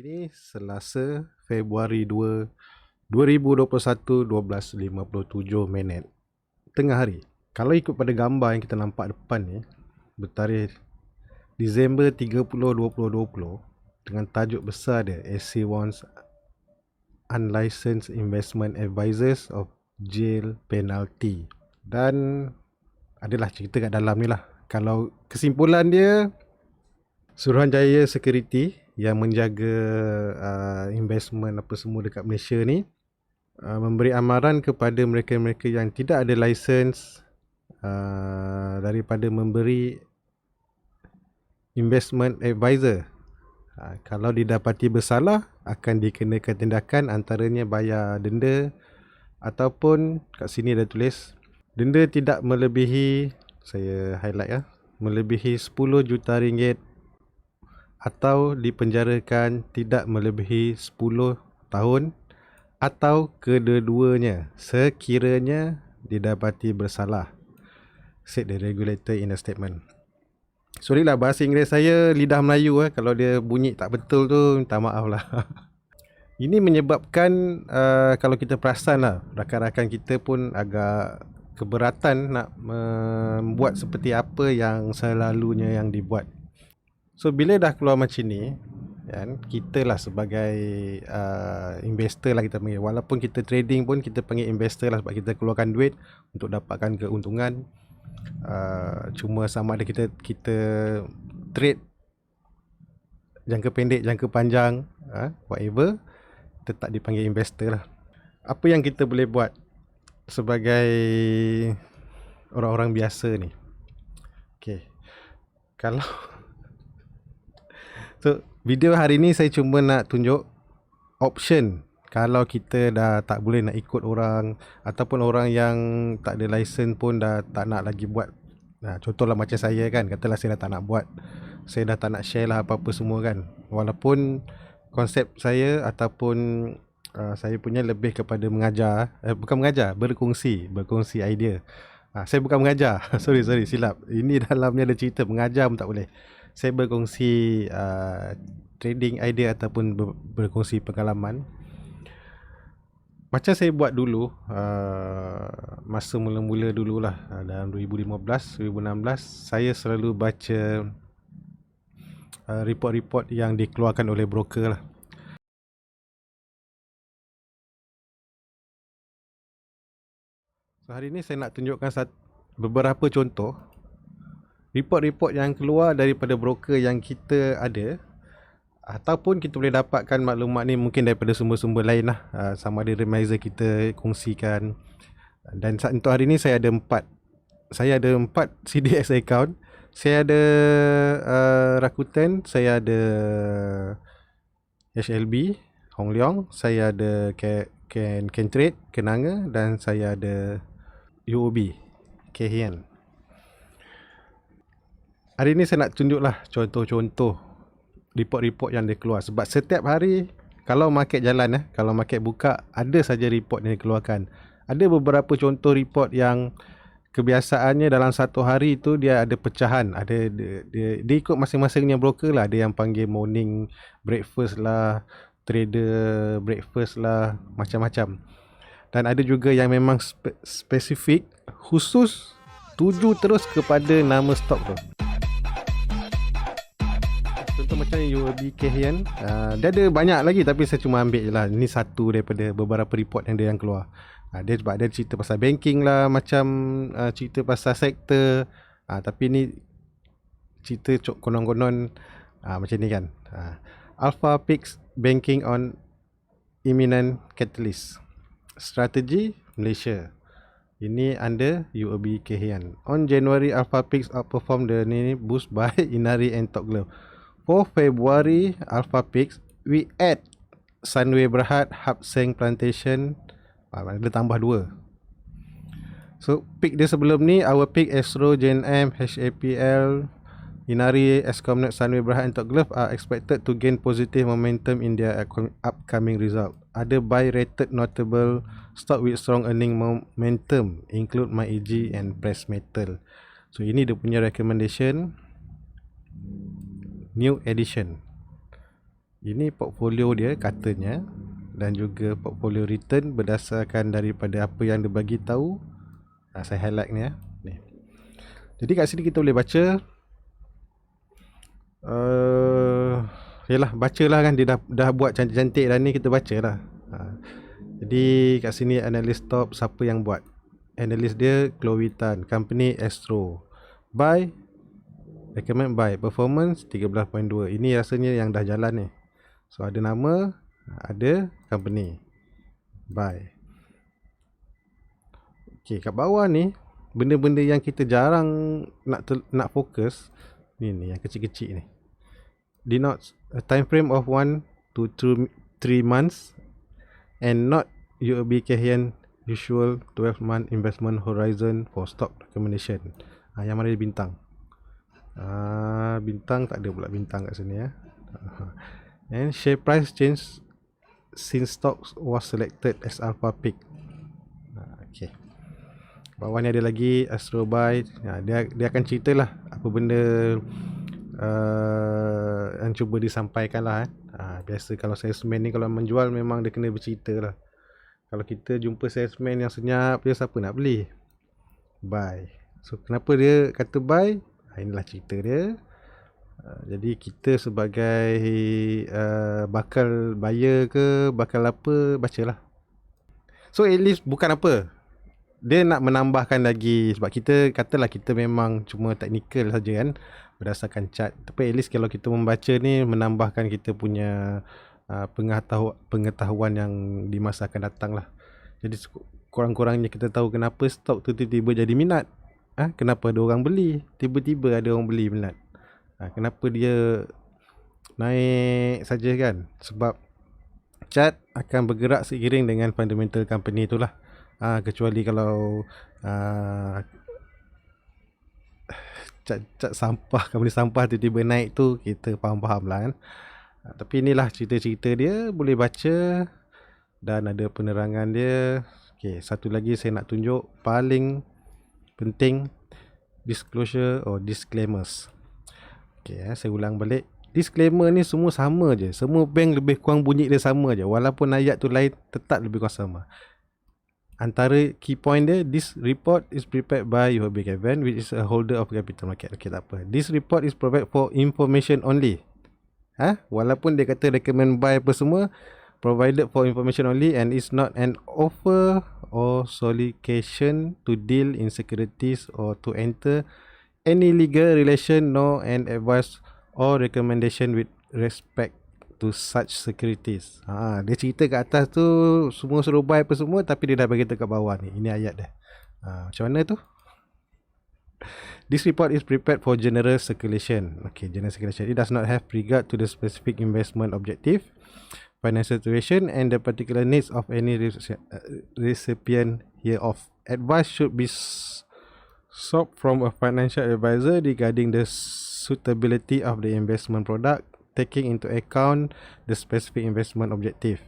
Hari ini Selasa Februari 2021 12:57 tengah hari. Kalau ikut pada gambar yang kita nampak depan ni, bertarikh Disember 30 2020 dengan tajuk besar dia SC Wants Unlicensed Investment Advisors of Jail Penalty. Dan adalah cerita kat dalam ni lah. Kalau kesimpulan dia, Suruhanjaya Security yang menjaga investment apa semua dekat Malaysia ni memberi amaran kepada mereka-mereka yang tidak ada license daripada memberi investment advisor. Kalau didapati bersalah akan dikenakan tindakan, antaranya bayar denda ataupun kat sini ada tulis denda tidak melebihi, saya highlight melebihi 10 juta ringgit atau dipenjarakan tidak melebihi 10 tahun atau kedua-duanya sekiranya didapati bersalah, said the regulator in a statement. Sorry lah, bahasa Inggeris saya lidah Melayu kalau dia bunyi tak betul tu minta maaf lah. Ini menyebabkan kalau kita perasan lah, rakan-rakan kita pun agak keberatan nak membuat seperti apa yang selalunya yang dibuat. So bila dah keluar macam ni kan, kita lah sebagai investor lah kita panggil. Walaupun kita trading pun kita panggil investor lah, sebab kita keluarkan duit untuk dapatkan keuntungan. Cuma sama ada kita trade jangka pendek, jangka panjang, whatever, tetap dipanggil investor lah. Apa yang kita boleh buat sebagai orang-orang biasa ni? Okay, kalau so video hari ni saya cuma nak tunjuk option kalau kita dah tak boleh nak ikut orang, ataupun orang yang tak ada license pun dah tak nak lagi buat. Contohlah macam saya kan, katalah saya dah tak nak buat, saya dah tak nak share lah apa-apa semua kan. Walaupun konsep saya ataupun saya punya lebih kepada mengajar, bukan mengajar, berkongsi idea. Saya bukan mengajar. sorry silap. Ini dalamnya ada cerita, mengajar pun tak boleh. Saya berkongsi trading idea ataupun berkongsi pengalaman. Macam saya buat dulu, masa mula-mula dululah, dalam 2015, 2016, saya selalu baca report-report yang dikeluarkan oleh broker lah. So, hari ni saya nak tunjukkan beberapa contoh report-report yang keluar daripada broker yang kita ada, ataupun kita boleh dapatkan maklumat ni mungkin daripada sumber-sumber lain lah. Sama ada remiser kita kongsikan. Dan untuk hari ni saya ada 4 CDS account. Saya ada Rakuten, saya ada HLB Hong Leong, saya ada Kentrade Kenanga, dan saya ada UOB Kehian. Hari ni saya nak tunjuklah contoh-contoh report-report yang dia keluar. Sebab setiap hari kalau market jalan, kalau market buka, ada saja report yang dikeluarkan. Ada beberapa contoh report yang kebiasaannya dalam satu hari itu dia ada pecahan. Dia ikut masing-masingnya broker lah. Ada yang panggil morning breakfast lah, trader breakfast lah, macam-macam. Dan ada juga yang memang spesifik, khusus tuju terus kepada nama stok tu. Contoh macam UOB Kehian, dia ada banyak lagi tapi saya cuma ambil je lah. Ini satu daripada beberapa report yang dia yang keluar. Dia sebab dia cerita pasal banking lah, macam cerita pasal sektor, tapi ni cerita konon-konon macam ni kan. Alpha picks banking on imminent catalyst, strategy Malaysia. Ini under UOB Kehian. On January, Alpha picks outperformed the boost by Inari and Top Glove. For February, Alpha picks, we add Sunway Berhad, Hap Seng Plantation, ada tambah 2. So pick dia sebelum ni, our pick Astro, JNM, HAPL, Inari, Escomnet, Sunway Berhad and Top Glove are expected to gain positive momentum in their upcoming result. Other buy rated notable stock with strong earning momentum include MyAG and Press Metal. So ini dia punya recommendation, new edition. Ini portfolio dia katanya, dan juga portfolio return berdasarkan daripada apa yang dia bagi tahu. Saya highlight ni ya. Ni. Jadi kat sini kita boleh baca yalah, bacalah kan, dia dah buat cantik-cantik dah ni, kita bacalah. Jadi kat sini analyst top siapa yang buat? Analyst dia Chloe Tan, company Astro. Buy, recommend buy, performance 13.2. Ini rasanya yang dah jalan ni. So ada nama, ada company. Buy. Okey, kat bawah ni benda-benda yang kita jarang nak fokus. Ni yang kecil-kecil ni. Denotes a time frame of 1 to 3 months and not UOB Kay Hian usual 12-month investment horizon for stock recommendation. Yang mana dia bintang? Bintang tak ada pula bintang kat sini ya. And share price change since stocks was selected as alpha pick. Okay. Bawah ni ada lagi Astro Buy. Dia akan ceritalah apa benda yang cuba disampaikan lah. Biasa kalau salesman ni kalau menjual memang dia kena bercerita lah. Kalau kita jumpa salesman yang senyap dia, siapa nak beli? Buy. So kenapa dia kata buy? Inilah cerita dia. Jadi kita sebagai bakal buyer ke bakal apa, bacalah. So at least bukan apa, dia nak menambahkan lagi, sebab kita katalah kita memang cuma teknikal saja kan, berdasarkan chart. Tapi at least kalau kita membaca ni, menambahkan kita punya pengetahuan yang di masa akan datang lah. Jadi kurang-kurangnya kita tahu kenapa stok tu tiba-tiba jadi minat. Kenapa ada orang beli, tiba-tiba ada orang beli minat. Kenapa dia naik saja kan? Sebab chart akan bergerak seiring dengan fundamental company itulah. Kecuali kalau cat sampah, company sampah tiba-tiba naik tu, kita faham-faham lah kan. Tapi inilah cerita-cerita dia, boleh baca dan ada penerangan dia. Okay, satu lagi saya nak tunjuk paling penting, disclosure or disclaimers. Okay, saya ulang balik. Disclaimer ni semua sama je. Semua bank lebih kurang bunyi dia sama je. Walaupun ayat tu lain, tetap lebih kurang sama. Antara key point dia, this report is prepared by UOB Kay Hian, which is a holder of capital market. Okay, tak apa. This report is provided for information only. Walaupun dia kata recommend buy apa semua, provided for information only and is not an offer or solicitation to deal in securities or to enter any legal relation nor an advice or recommendation with respect to such securities. Dia cerita kat atas tu semua suruh buy apa semua, tapi dia dah bagi kat bawah ni. Ini ayat dah. Macam mana tu? This report is prepared for general circulation. Okay, general circulation. It does not have regard to the specific investment objective, financial situation, and the particular needs of any recipient hereof. Advice should be sought from a financial advisor regarding the suitability of the investment product, taking into account the specific investment objective,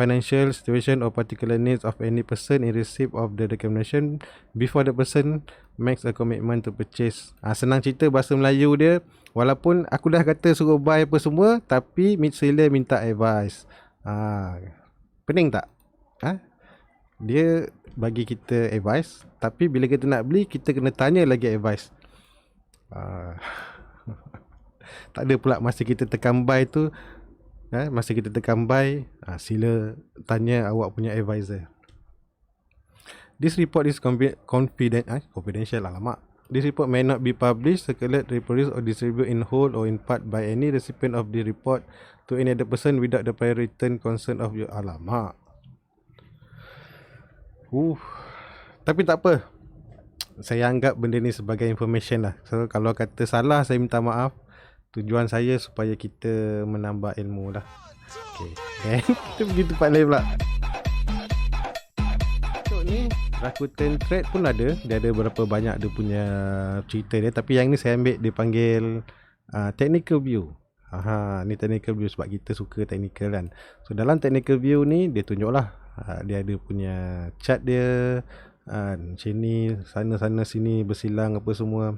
financial situation or particular needs of any person in receipt of the recommendation before the person makes a commitment to purchase. Senang cerita bahasa Melayu dia, walaupun aku dah kata suruh buy apa semua, tapi mid-seller minta advice. Pening tak? Dia bagi kita advice, tapi bila kita nak beli, kita kena tanya lagi advice. Tak ada pula masa kita tekan buy tu, masa kita tekan buy, sila tanya awak punya advisor. This report is confidential. Alamak. This report may not be published, circulated, reproduced or distributed in whole or in part by any recipient of the report to any other person without the prior written consent of your. Alamak. Tapi tak apa. Saya anggap benda ni sebagai information lah. So kalau kata salah, saya minta maaf. Tujuan saya supaya kita menambah ilmu lah. Okay. Kita pergi tempat lain pula. So ni Rakuten Trade pun ada. Dia ada berapa banyak dia punya cerita dia. Tapi yang ni saya ambil, dia panggil technical view. Ni technical view sebab kita suka technical kan. So dalam technical view ni dia tunjuk lah. Dia ada punya chart dia. Macam ni, sana-sana sini bersilang apa semua.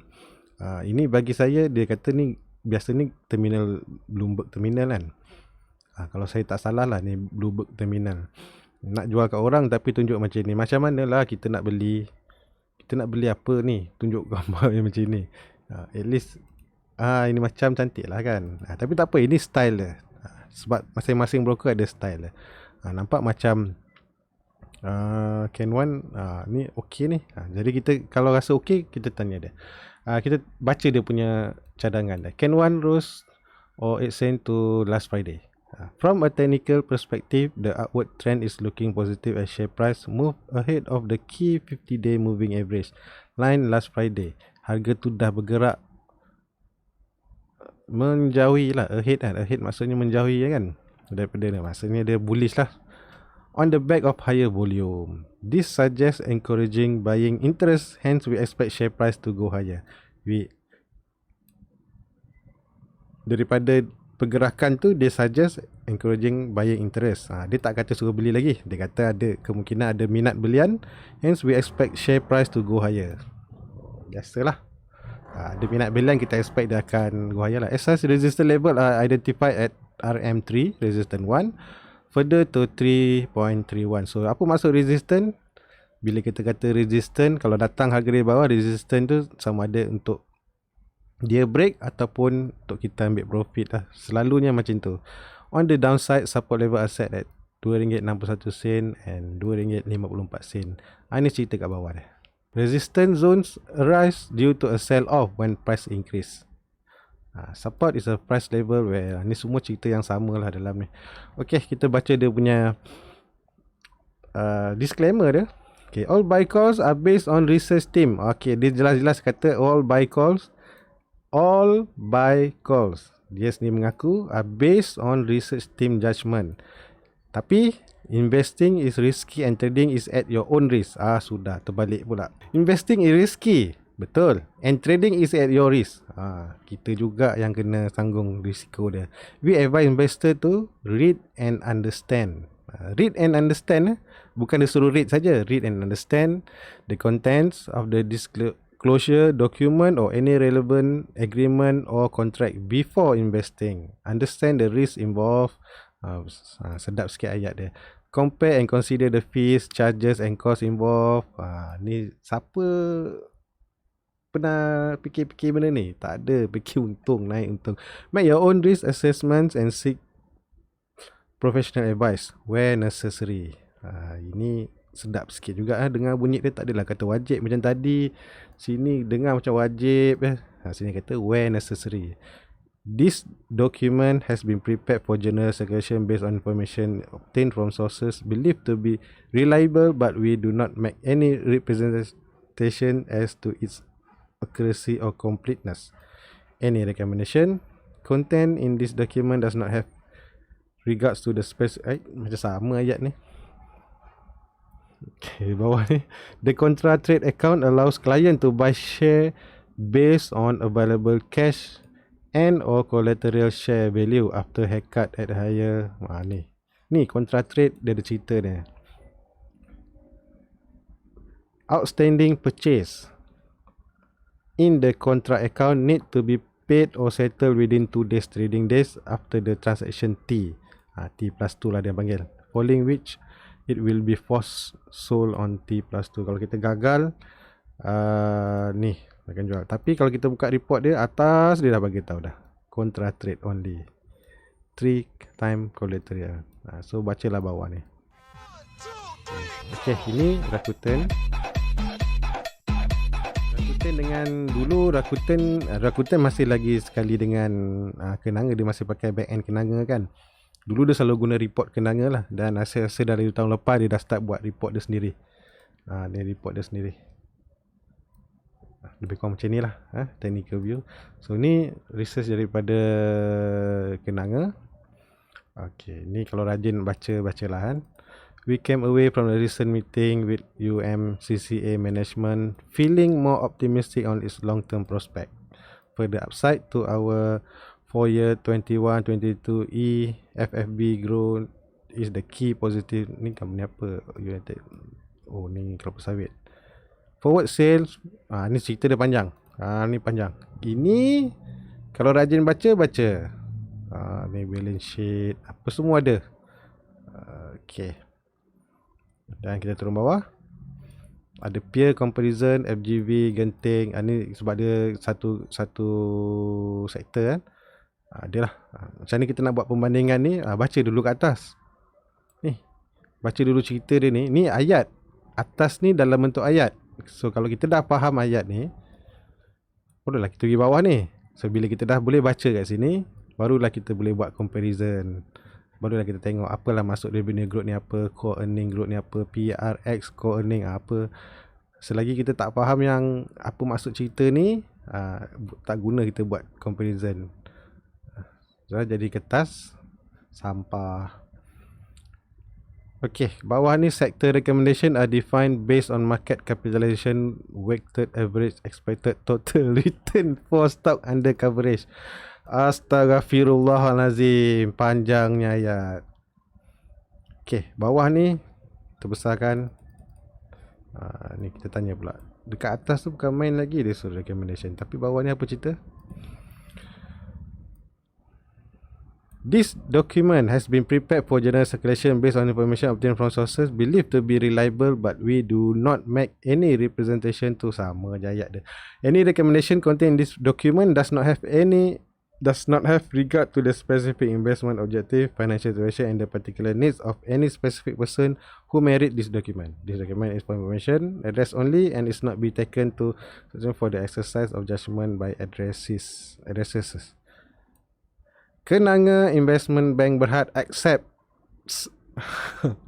Ini bagi saya, dia kata ni biasa ni terminal Bloomberg terminal kan. Kalau saya tak salah lah ni Bloomberg Terminal. Nak jual kat orang tapi tunjuk macam ni. Macam mana lah kita nak beli? Kita nak beli apa ni? Tunjuk gambar yang macam ni. At least ini macam cantik lah kan. Tapi tak apa, ini style dia. Sebab masing-masing broker ada style dia. Nampak macam Ken One ni okey ni. Jadi kita kalau rasa okey, kita tanya dia. Kita baca dia punya cadangan dia. Ken One rose or 8 cent to last Friday. From a technical perspective, the upward trend is looking positive as share price move ahead of the key 50-day moving average line last Friday. Harga tu dah bergerak menjauhi lah, ahead kan. Ahead maksudnya menjauhi kan, daripada ni, maksudnya dia bullish lah. On the back of higher volume, this suggests encouraging buying interest, hence we expect share price to go higher. Daripada pergerakan tu, dia suggest encouraging buying interest. Dia tak kata suruh beli lagi, dia kata ada kemungkinan ada minat belian, hence we expect share price to go higher. Biasalah, ada minat belian, kita expect dia akan go higher lah. As such, resistance level are identified at RM3, resistance 1, further to 3.31. So apa maksud resistance? Bila kita kata resistance, kalau datang harga di bawah, resistance tu sama ada untuk dia break ataupun untuk kita ambil profit lah. Selalunya macam tu. On the downside, support level are set at RM2.61 and RM2.54. Ini cerita kat bawah dia. Resistance zones arise due to a sell-off when price increase. Support is a price level where ni semua cerita yang sama lah dalam ni. Okay, kita baca dia punya disclaimer dia. Okay, all buy calls are based on research team. Okay, dia jelas-jelas kata all buy calls. Dia sendiri mengaku are based on research team judgement. Tapi investing is risky and trading is at your own risk. Sudah terbalik pula. Investing is risky, betul, and trading is at your risk. Kita juga yang kena tanggung risiko dia. We advise investor to read and understand. Read and understand, bukan dia suruh read saja. Read and understand the contents of the disclosure document or any relevant agreement or contract before investing. Understand the risk involved. Sedap sikit ayat dia. Compare and consider the fees, charges and costs involved. Ni siapa pernah fikir-fikir benda ni? Tak ada. Fikir untung, naik untung. Make your own risk assessments and seek professional advice where necessary. Ini sedap sikit juga. Dengar bunyi dia tak adalah kata wajib macam tadi. Sini dengar macam wajib. Sini kata where necessary. This document has been prepared for general circulation based on information obtained from sources believed to be reliable, but we do not make any representation as to its accuracy or completeness. Any recommendation content in this document does not have regards to the specific. Macam sama ayat ni. Okay, bawah ni. The contra trade account allows client to buy share based on available cash and or collateral share value after haircut at higher. Ni contra trade dia ada cerita dia. Outstanding purchase in the contra account need to be paid or settled within 2 days trading days after the transaction T. T plus 2 lah dia panggil. Following which it will be forced sold on T plus 2. Kalau kita gagal, ni akan jual. Tapi kalau kita buka report dia, atas dia dah bagi tahu dah. Contra trade only. 3 time collateral. So bacalah bawah ni. Okay, ini Rakuten. Rakuten dengan dulu Rakuten masih lagi sekali dengan Kenanga, dia masih pakai back end Kenanga kan. Dulu dia selalu guna report Kenanga lah, dan rasa dari tahun lepas dia dah start buat report dia sendiri. Dia report dia sendiri. Lebih kurang macam ni lah, technical view. So ni research daripada Kenanga. Okay, ni kalau rajin bacalah kan. We came away from the recent meeting with UMCCA management feeling more optimistic on its long-term prospect. Further upside to our 4-year 21-22 FFB growth is the key positive. Ni company apa? United. Oh, ni kelapa sawit. Forward sales, ni cerita dia panjang. Ni panjang. Ini kalau rajin baca. Ni balance sheet, apa semua ada. Okay. Dan kita turun bawah. Ada peer comparison, FGV, genting. Ni sebab dia satu sektor kan. Dia lah. Macam ni kita nak buat pembandingan ni, baca dulu kat atas. Ni, baca dulu cerita dia ni. Ni ayat. Atas ni dalam bentuk ayat. So kalau kita dah faham ayat ni, barulah kita pergi bawah ni. So bila kita dah boleh baca kat sini, barulah kita boleh buat comparison. Barulah kita tengok apalah masuk revenue growth ni apa, core earning growth ni apa, PRX core earning apa. Selagi kita tak faham yang apa maksud cerita ni, tak guna kita buat comparison. So, jadi kertas sampah. Okay, bawah ni sector recommendation are defined based on market capitalization, weighted average expected total return for stock under coverage. Astaghfirullahalazim, panjangnya ayat. Okay, bawah ni terbesarkan. Ni kita tanya pula. Dekat atas tu bukan main lagi dia suruh recommendation, tapi bawah ni apa cerita? This document has been prepared for general circulation based on information obtained from sources believed to be reliable, but we do not make any representation to sama je ayat dia. Any recommendation contained in this document does not have regard to the specific investment objective, financial situation, and the particular needs of any specific person who merit this document. This document is for information address only and is not be taken to for the exercise of judgment by addresses. Kenanga Investment Bank Berhad accepts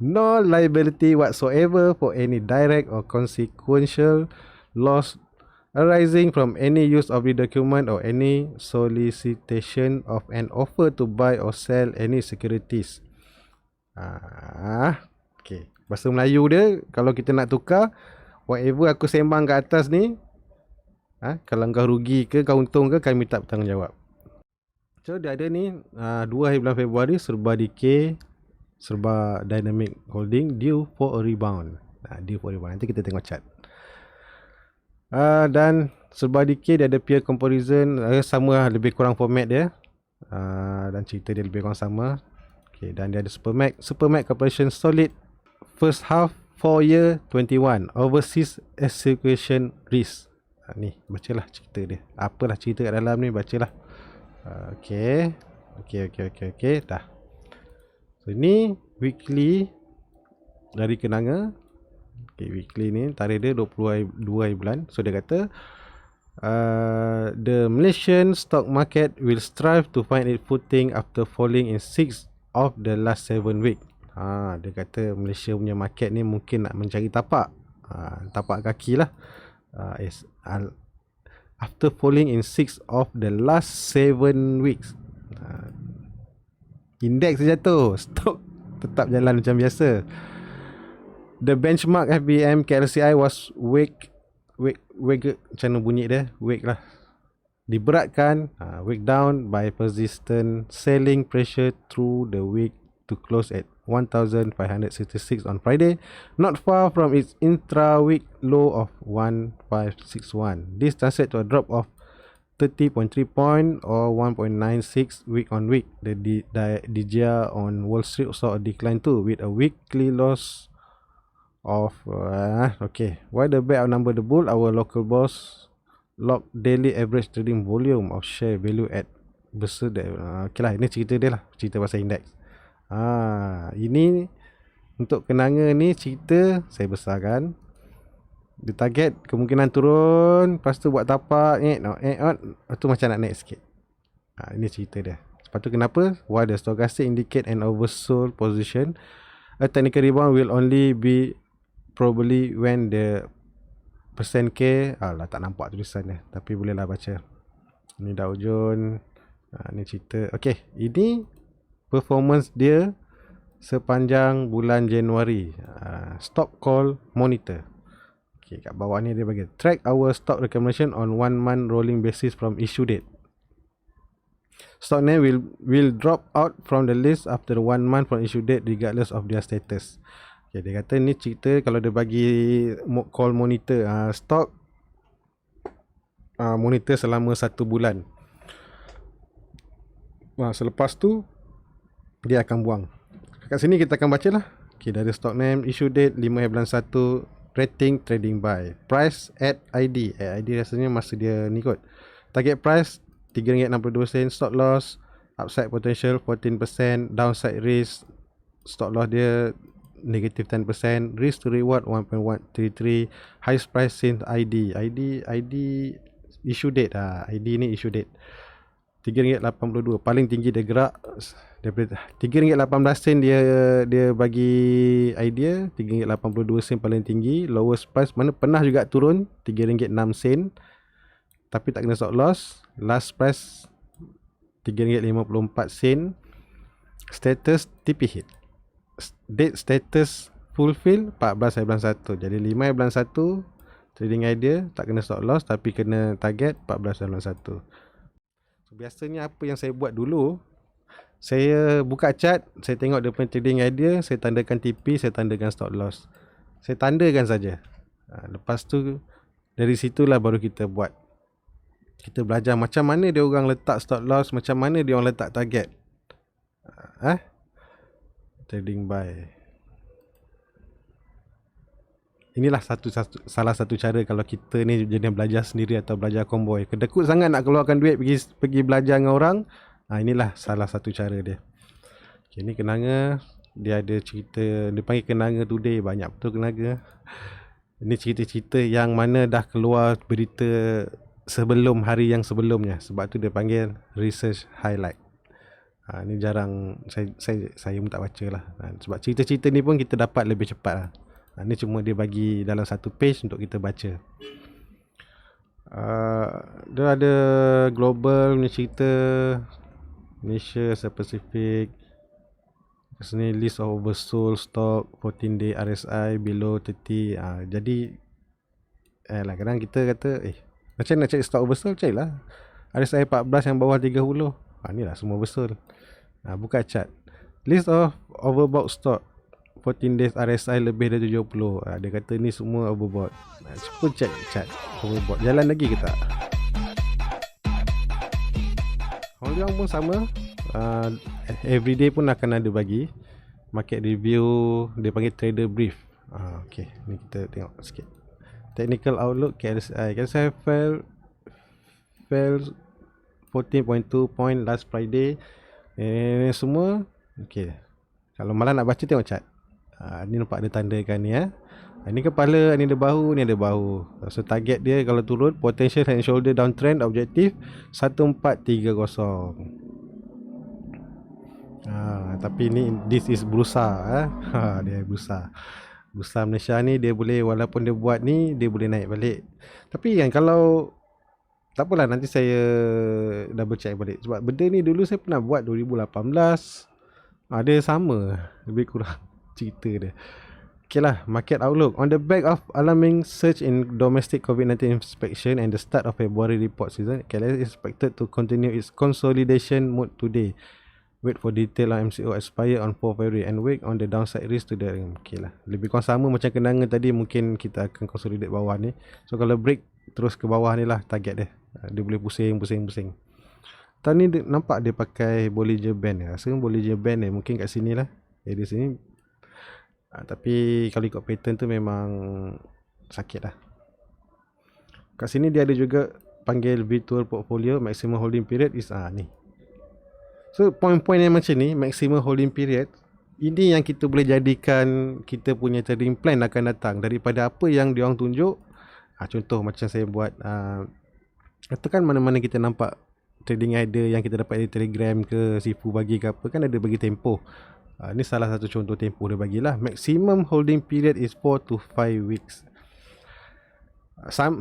no liability whatsoever for any direct or consequential loss arising from any use of the document or any solicitation of an offer to buy or sell any securities. Okay. Bahasa Melayu dia, kalau kita nak tukar, whatever aku sembang kat atas ni, kalau kau rugi ke, kau untung ke, kami tak bertanggungjawab. So dia ada ni 2 hari bulan Februari, Serba Decay, Serba Dynamic Holding due for a rebound. Due for a rebound. Nanti kita tengok chart. Dan Serba Decay dia ada peer comparison, sama lebih kurang format dia. Dan cerita dia lebih kurang sama. Okay, dan dia ada Supermac Corporation Solid first half 4 year 21 overseas execution risk. Ni bacalah cerita dia. Apalah cerita kat dalam ni, bacalah. Okay, dah. So ni weekly dari Kenanga. Okay, weekly ni tarikh dia 22 hari bulan. So dia kata the Malaysian stock market will strive to find its footing after falling in 6 of the last 7 week. Dia kata Malaysia punya market ni mungkin nak mencari tapak kaki lah. After falling in 6 of the last 7 weeks. Indeks jatuh, stok tetap jalan macam biasa. The benchmark FBM KLCI was weak macam mana bunyi dia? Weak lah. Diberatkan, weak down by persistent selling pressure through the week to close at 1,566 on Friday, not far from its intra-week low of 1,561. This translates to a drop of 30.3 point or 1.96 week on week. The DJR on Wall Street saw a decline too, with a weekly loss of okay. While the bear outnumber the bull, our local boss locked daily average trading volume of share value at besar. Okay lah, ini cerita dia lah, cerita pasal indeks. Ini untuk Kenanga ni cerita saya besarkan. Dia target kemungkinan turun, lepas tu buat tapak, lepas tu macam nak naik sikit. Ini cerita dia. Lepas tu kenapa? Why the stochastic indicate an oversold position. A technical rebound will only be probably when the percent K, tak nampak tulisan dia, tapi bolehlah baca. Ni Dow Jones. Ni cerita. Okay, ini performance dia sepanjang bulan Januari. Stock call monitor. Okay, kat bawah ni dia bagi track our stock recommendation on 1 month rolling basis from issue date. Stock name will drop out from the list after 1 month from issue date regardless of their status. Okay, dia kata ni cerita kalau dia bagi call monitor, stock monitor selama 1 bulan. Selepas tu dia akan buang. Kat sini kita akan baca lah. Okay, dari stock name, issue date 5/1, rating, trading buy, price at ID. ID rasanya masa dia ni kot. Target price RM3.62, stop loss, upside potential 14%, downside risk, stop loss dia negative 10%, risk to reward 1.133, highest price since ID issue date ID ni issue date RM3.82, paling tinggi dia gerak daripada RM3.18 dia bagi idea, RM3.82 paling tinggi. Lowest price mana pernah juga turun RM3.06 tapi tak kena stop loss. Last price RM3.54. Status TP hit. Date status fulfill 14/1. Jadi 5/1 trading idea tak kena stop loss tapi kena target 14/1. So, biasanya apa yang saya buat dulu, saya buka chart, saya tengok dia punya trading idea, saya tandakan TP, saya tandakan stop loss. Saya tandakan saja. Lepas tu dari situlah baru kita buat. Kita belajar macam mana dia orang letak stop loss, macam mana dia orang letak target. Trading buy. Inilah salah satu cara kalau kita ni jenis belajar sendiri atau belajar konvoy. Kedekut sangat nak keluarkan duit pergi belajar dengan orang. Inilah salah satu cara dia. Okay, ni kenanga. Dia ada cerita, dia panggil kenanga today. Banyak betul kenanga. Ini cerita-cerita yang mana dah keluar berita sebelum hari yang sebelumnya. Sebab tu dia panggil research highlight. Ni jarang saya pun tak baca lah. Sebab cerita-cerita ni pun kita dapat lebih cepat lah. Ni cuma dia bagi dalam satu page untuk kita baca. Dia ada global punya cerita, Malaysia, Pacific. Sini list of oversold stock 14 day RSI below 30. Jadi kadang kita kata macam nak cari stock oversold, carilah RSI 14 yang bawah 30. Ni lah semua oversold. Buka chart. List of overbought stock 14 days RSI lebih dari 70. Dia kata ni semua overbought. Cuba check chart overbought. Jalan lagi ke tak? Hong Leong pun sama. Everyday pun akan ada bagi market review. Dia panggil trader brief. Okay, ni kita tengok sikit. Technical outlook KSI fell 14.2 point last Friday. Semua okay. Kalau malah nak baca tengok chart. Ni nampak ada tandakan ni Ni kepala, ni ada bahu, ni ada bahu. So target dia kalau turun, potential head and shoulder downtrend, objektif 1430. Tapi ni this is Bursa. Dia Bursa Malaysia ni dia boleh, walaupun dia buat ni, dia boleh naik balik. Tapi kan kalau tak apalah, nanti saya double check balik. Sebab benda ni dulu saya pernah buat 2018. Dia sama lebih kurang cerita dia. Okay lah, market outlook. On the back of alarming surge in domestic COVID-19 inspection and the start of February report season, KLS is expected to continue its consolidation mode today. Wait for detail on MCO expire on 4 February and wait on the downside risk to the okay lah. Lebih kurang sama macam kenanga tadi, mungkin kita akan consolidate bawah ni. So kalau break terus ke bawah ni lah target dia. Dia boleh pusing. Tadi ni nampak dia pakai Bollinger Band. Rasa Bollinger Band ni mungkin kat sini lah. Di sini. Tapi kalau ikut pattern tu memang sakit lah. Kat sini dia ada juga panggil virtual portfolio. Maximum holding period is ni. So point-point yang macam ni, maximum holding period, ini yang kita boleh jadikan kita punya trading plan akan datang daripada apa yang diorang tunjuk. Contoh macam saya buat, katakan mana-mana kita nampak trading idea yang kita dapat di Telegram ke, Sifu bagi ke apa, kan ada bagi tempoh. Ni salah satu contoh tempoh dia bagilah. Maximum holding period is 4 to 5 weeks.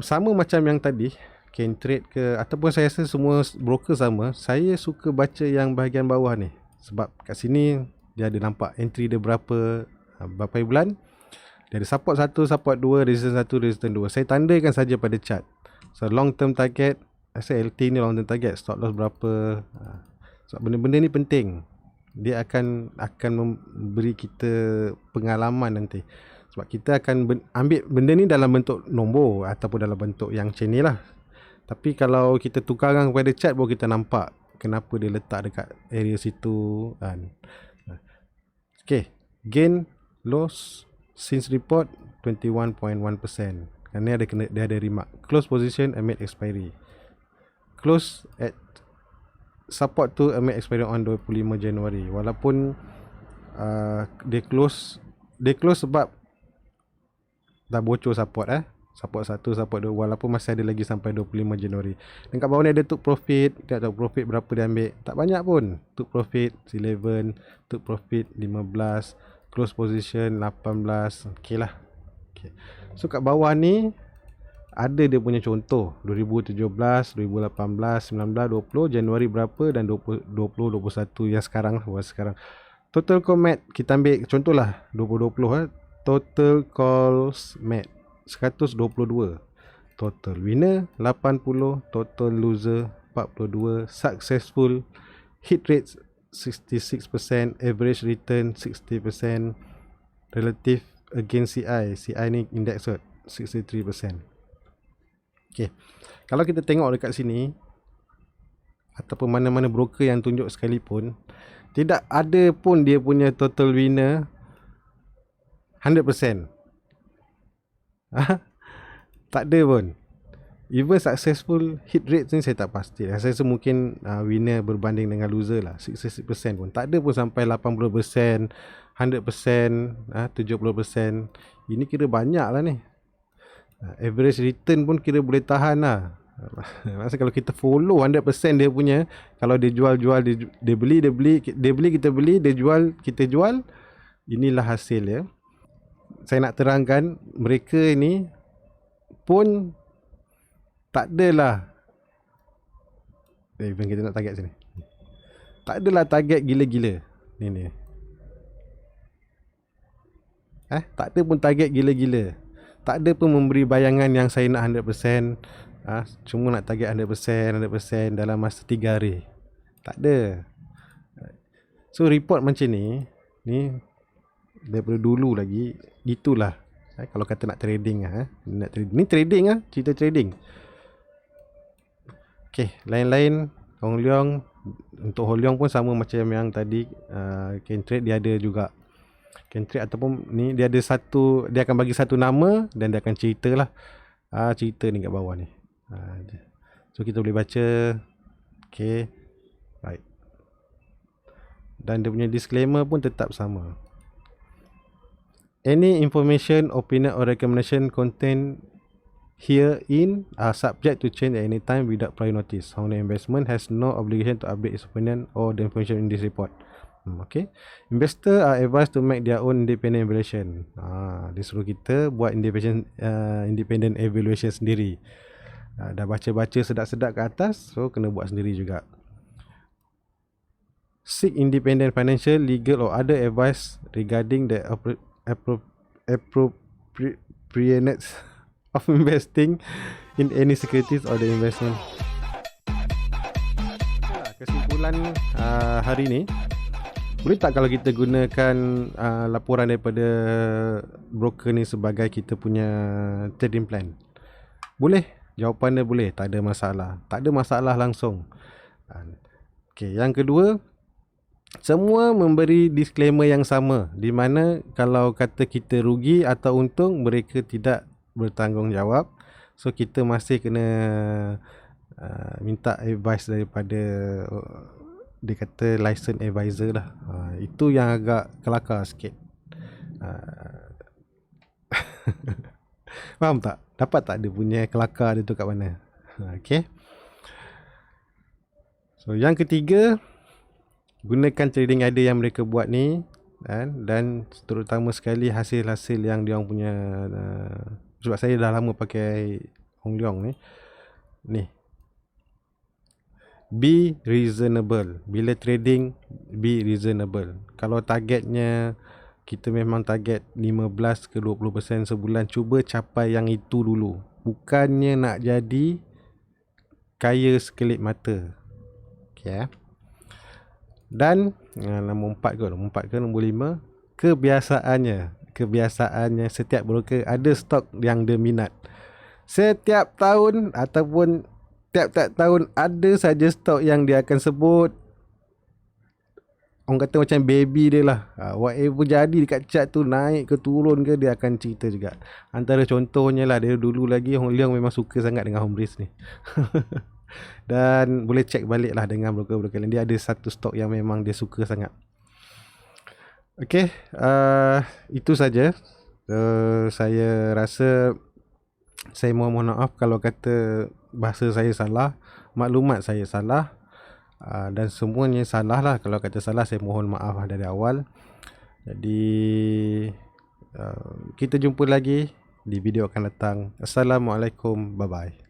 Sama macam yang tadi, can trade ke, ataupun saya rasa semua broker sama. Saya suka baca yang bahagian bawah ni. Sebab kat sini dia ada nampak entry dia berapa bulan. Dia ada support 1, support 2, resistance 1, resistance 2. Saya tandakan saja pada chart. So long term target, saya LT ni long term target, stop loss berapa. Sebab benda-benda ni penting. Dia akan memberi kita pengalaman nanti. Sebab kita akan ambil benda ni dalam bentuk nombor ataupun dalam bentuk yang chain ni lah. Tapi kalau kita tukarkan kepada chart, baru kita nampak kenapa dia letak dekat area situ kan. Okay, gain loss since report 21.1%. Kerana dia ada remark. Close position amid expiry. Close at support tu amid expiry on 25 Januari. Walaupun dia close sebab dah bocor support support 1, support 2, walaupun masih ada lagi sampai 25 Januari. Dan kat bawah ni ada took profit. Tak tahu profit berapa dia ambil. Tak banyak pun. Took profit 11, took profit 15, close position 18. Okey lah. Okay. So kat bawah ni ada dia punya contoh 2017, 2018, 19, 20, Januari berapa dan 20, 21 yang sekarang Total call mat kita ambil contohlah 2020 total calls mat 122, total winner 80, total loser 42, successful hit rate 66%, average return 60%, relative against CI ni index 63%. Okay, kalau kita tengok dekat sini ataupun mana-mana broker yang tunjuk sekalipun, tidak ada pun dia punya total winner 100%. Tak ada pun. Even successful hit rate ni saya tak pasti. Saya rasa mungkin winner berbanding dengan loser lah. 66% pun. Tak ada pun sampai 80%, 100%, 70%. Ini kira banyak lah ni. Average return pun kira boleh tahan lah. Maksudnya kalau kita follow 100% dia punya, kalau dia jual dia beli kita beli, dia jual kita jual, inilah hasil ya. Saya nak terangkan mereka ini pun tak adalah kita nak target sini. Tak adalah target gila-gila. Ni. Tak ada pun target gila-gila. Tak ada pun memberi bayangan yang saya nak 100%. Cuma nak target 100% dalam masa 3 hari. Tak ada. So report macam ni daripada dulu lagi itulah. Kalau kata nak trading ni trading cerita trading. Okey, lain-lain Hong Leong, untuk Hong Leong pun sama macam yang tadi Kentrade dia ada juga. Kentrade ataupun ni dia ada satu, dia akan bagi satu nama dan dia akan ceritalah cerita ni kat bawah ni. So kita boleh baca. Okay, right. Dan dia punya disclaimer pun tetap sama. Any information, opinion or recommendation contained herein are subject to change at any time without prior notice. Hong Leong Investment has no obligation to update its opinion or the information in this report. Okay. Investor are advised to make their own independent evaluation. Dia suruh kita buat independent evaluation sendiri. Dah baca-baca sedap-sedap ke atas, so kena buat sendiri juga. Seek independent financial, legal or other advice regarding the appropriateness of investing in any securities or the investment. Kesimpulan hari ni, boleh tak kalau kita gunakan laporan daripada broker ni sebagai kita punya trading plan? Boleh. Jawapan dia boleh, tak ada masalah. Tak ada masalah langsung. Okey, yang kedua, semua memberi disclaimer yang sama, di mana kalau kata kita rugi atau untung, mereka tidak bertanggungjawab. So kita masih kena minta advice daripada dia kata license advisor lah. Itu yang agak kelakar sikit. Faham tak? Dapat tak dia punya kelakar dia tu kat mana? Okay. So yang ketiga, gunakan trading idea yang mereka buat ni, dan terutama sekali hasil-hasil yang dia orang punya, sebab saya dah lama pakai Hong Leong ni. Be reasonable. Bila trading, be reasonable. Kalau targetnya kita memang target 15 ke 20% sebulan, cuba capai yang itu dulu. Bukannya nak jadi kaya sekelip mata. Okay. Dan nombor 4 ke nombor 5, kebiasaannya setiap broker ada stok yang dia minat. Setiap tahun ataupun tiap-tiap tahun ada saja stok yang dia akan sebut. Orang kata macam baby dia lah. Whatever jadi dekat chart tu, naik ke turun ke, dia akan cerita juga. Antara contohnya lah, dia dulu lagi Hong Leong memang suka sangat dengan home race ni. Dan boleh check balik lah dengan broker-broker lain. Dia ada satu stok yang memang dia suka sangat. Okay, itu saja. Saya rasa saya mohon maaf kalau kata bahasa saya salah, maklumat saya salah. Dan semuanya salah lah. Kalau kata salah, saya mohon maaf dari awal. Jadi kita jumpa lagi di video akan datang. Assalamualaikum, bye bye.